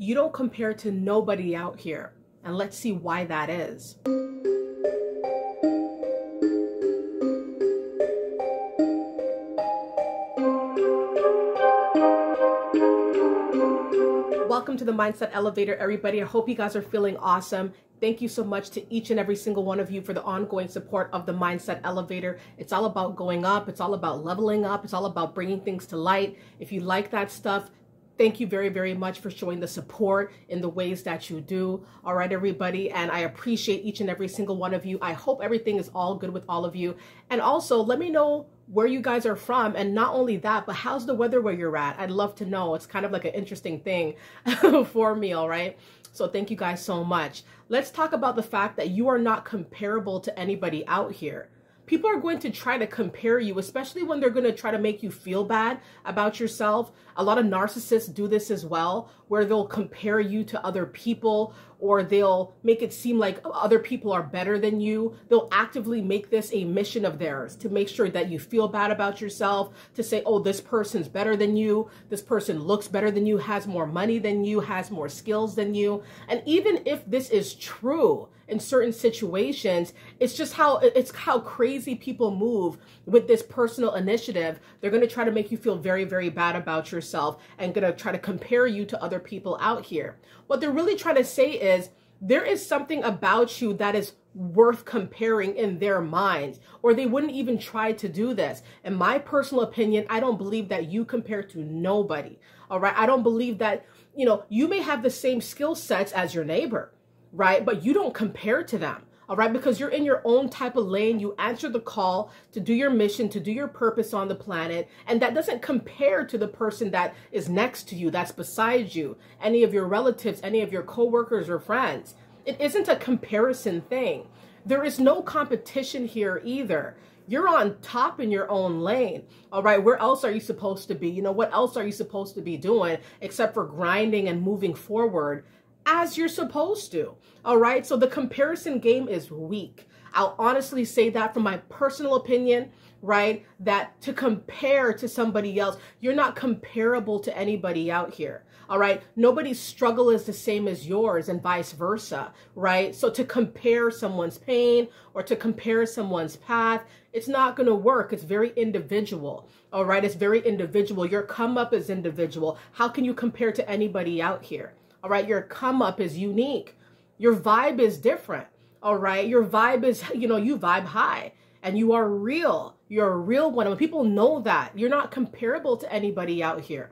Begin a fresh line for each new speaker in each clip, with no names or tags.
You don't compare to nobody out here. And let's see why that is. Welcome to the Mindset Elevator, everybody. I hope you guys are feeling awesome. Thank you so much to each and every single one of you for the ongoing support of the Mindset Elevator. It's all about going up. It's all about leveling up. It's all about bringing things to light. If you like that stuff, thank you very, very much for showing the support in the ways that you do. All right, everybody. And I appreciate each and every single one of you. I hope everything is all good with all of you. And also, let me know where you guys are from. And not only that, but how's the weather where you're at? I'd love to know. It's kind of like an interesting thing for me, all right? So thank you guys so much. Let's talk about the fact that you are not comparable to anybody out here. People are going to try to compare you, especially when they're going to try to make you feel bad about yourself. A lot of narcissists do this as well, where they'll compare you to other people, or they'll make it seem like other people are better than you. They'll actively make this a mission of theirs to make sure that you feel bad about yourself, to say, oh, this person's better than you. This person looks better than you, has more money than you, has more skills than you. And even if this is true in certain situations, it's how crazy people move with this personal initiative. They're going to try to make you feel very, very bad about yourself and going to try to compare you to other people out here. What they're really trying to say is there is something about you that is worth comparing in their minds, or they wouldn't even try to do this. In my personal opinion, I don't believe that you compare to nobody. All right. I don't believe that, you may have the same skill sets as your neighbor, right? But you don't compare to them. All right, because you're in your own type of lane. You answer the call to do your mission, to do your purpose on the planet. And that doesn't compare to the person that is next to you, that's beside you, any of your relatives, any of your coworkers or friends. It isn't a comparison thing. There is no competition here either. You're on top in your own lane. All right, where else are you supposed to be? What else are you supposed to be doing except for grinding and moving forward as you're supposed to? All right, so the comparison game is weak. I'll honestly say that from my personal opinion, right? That to compare to somebody else, you're not comparable to anybody out here. All right, nobody's struggle is the same as yours and vice versa, right? So to compare someone's pain or to compare someone's path, it's not going to work. It's very individual. All right, it's very individual. Your come up is individual. How can you compare to anybody out here? All right, your come up is unique. Your vibe is different. All right, your vibe is, you vibe high and you are real. You're a real one. And when people know that, you're not comparable to anybody out here.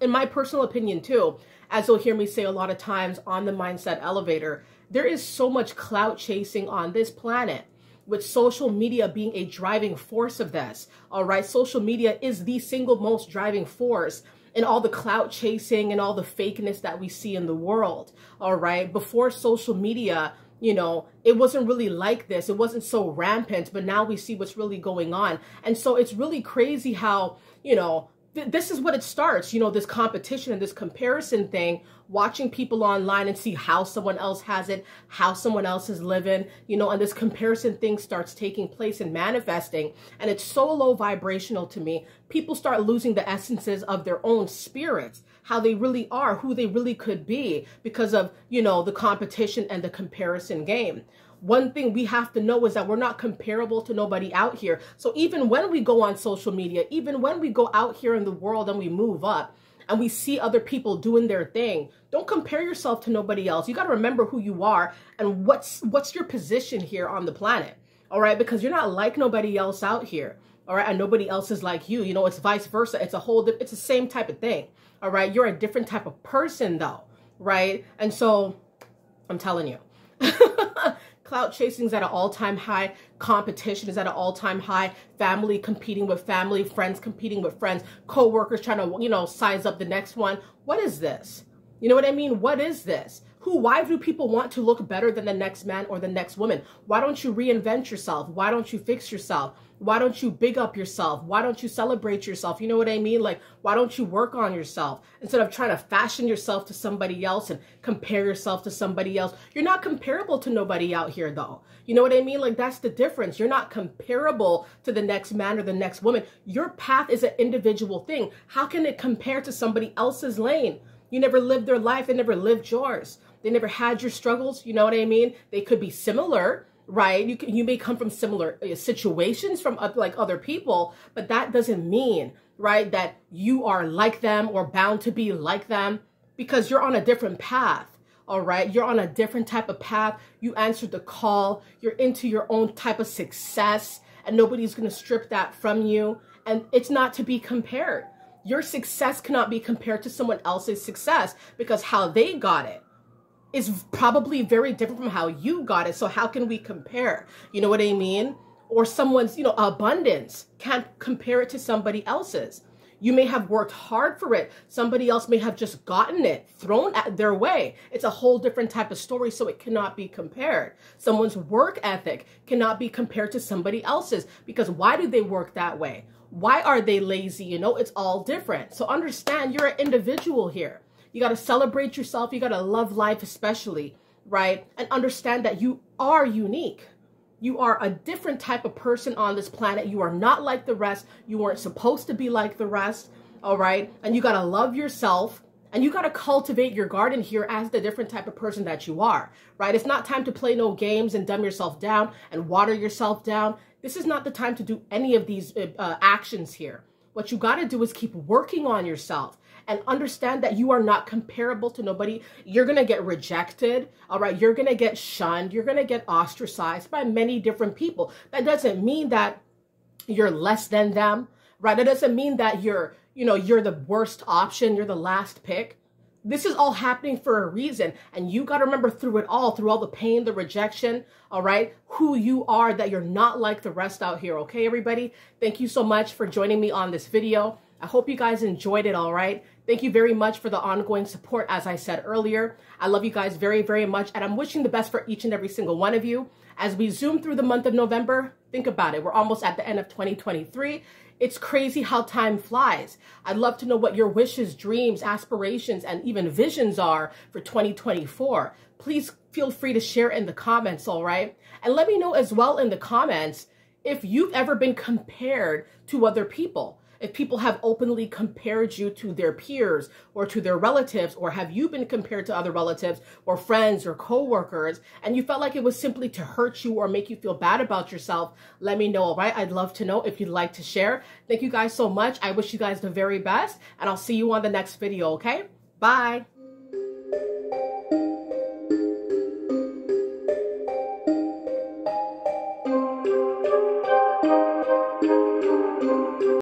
In my personal opinion too, as you'll hear me say a lot of times on the Mindset Elevator, there is so much clout chasing on this planet, with social media being a driving force of this. All right, social media is the single most driving force and all the clout chasing and all the fakeness that we see in the world. All right. Before social media, it wasn't really like this. It wasn't so rampant, but now we see what's really going on. And so it's really crazy how, this is what it starts, this competition and this comparison thing, watching people online and see how someone else has it, how someone else is living, and this comparison thing starts taking place and manifesting. And it's so low vibrational to me. People start losing the essences of their own spirits, how they really are, who they really could be because of, the competition and the comparison game. One thing we have to know is that we're not comparable to nobody out here. So even when we go on social media, even when we go out here in the world and we move up and we see other people doing their thing, don't compare yourself to nobody else. You got to remember who you are and what's your position here on the planet. All right, because you're not like nobody else out here. All right, and nobody else is like you. It's vice versa. It's the same type of thing. All right, you're a different type of person though, right? And so I'm telling you. Clout chasing is at an all-time high. Competition is at an all-time high. Family competing with family. Friends competing with friends. Co-workers trying to, size up the next one. What is this? You know what I mean? What is this? Why do people want to look better than the next man or the next woman? Why don't you reinvent yourself? Why don't you fix yourself? Why don't you big up yourself? Why don't you celebrate yourself? You know what I mean? Like, why don't you work on yourself instead of trying to fashion yourself to somebody else and compare yourself to somebody else? You're not comparable to nobody out here though. You know what I mean? Like, that's the difference. You're not comparable to the next man or the next woman. Your path is an individual thing. How can it compare to somebody else's lane? You never lived their life. They never lived yours. They never had your struggles. You know what I mean? They could be similar, right? You may come from similar situations from like other people, but that doesn't mean, right, that you are like them or bound to be like them, because you're on a different path. All right. You're on a different type of path. You answered the call. You're into your own type of success, and nobody's going to strip that from you. And it's not to be compared. Your success cannot be compared to someone else's success, because how they got it is probably very different from how you got it. So how can we compare? You know what I mean? Or someone's, abundance can't compare it to somebody else's. You may have worked hard for it. Somebody else may have just gotten it thrown at their way. It's a whole different type of story, so it cannot be compared. Someone's work ethic cannot be compared to somebody else's, because why do they work that way? Why are they lazy? It's all different. So understand, you're an individual here. You got to celebrate yourself. You got to love life, especially, right? And understand that you are unique. You are a different type of person on this planet. You are not like the rest. You weren't supposed to be like the rest, all right? And you got to love yourself, and you got to cultivate your garden here as the different type of person that you are, right? It's not time to play no games and dumb yourself down and water yourself down. This is not the time to do any of these actions here. What you got to do is keep working on yourself and understand that you are not comparable to nobody. You're going to get rejected, all right? You're going to get shunned. You're going to get ostracized by many different people. That doesn't mean that you're less than them, right? That doesn't mean that you're the worst option. You're the last pick. This is all happening for a reason. And you got to remember through it all, through all the pain, the rejection, all right, who you are, that you're not like the rest out here. Okay, everybody? Thank you so much for joining me on this video. I hope you guys enjoyed it, all right? Thank you very much for the ongoing support, as I said earlier. I love you guys very, very much, and I'm wishing the best for each and every single one of you. As we zoom through the month of November, think about it. We're almost at the end of 2023. It's crazy how time flies. I'd love to know what your wishes, dreams, aspirations, and even visions are for 2024. Please feel free to share in the comments, all right? And let me know as well in the comments if you've ever been compared to other people. If people have openly compared you to their peers or to their relatives, or have you been compared to other relatives or friends or coworkers, and you felt like it was simply to hurt you or make you feel bad about yourself, let me know, all right? I'd love to know if you'd like to share. Thank you guys so much. I wish you guys the very best, and I'll see you on the next video, okay? Bye.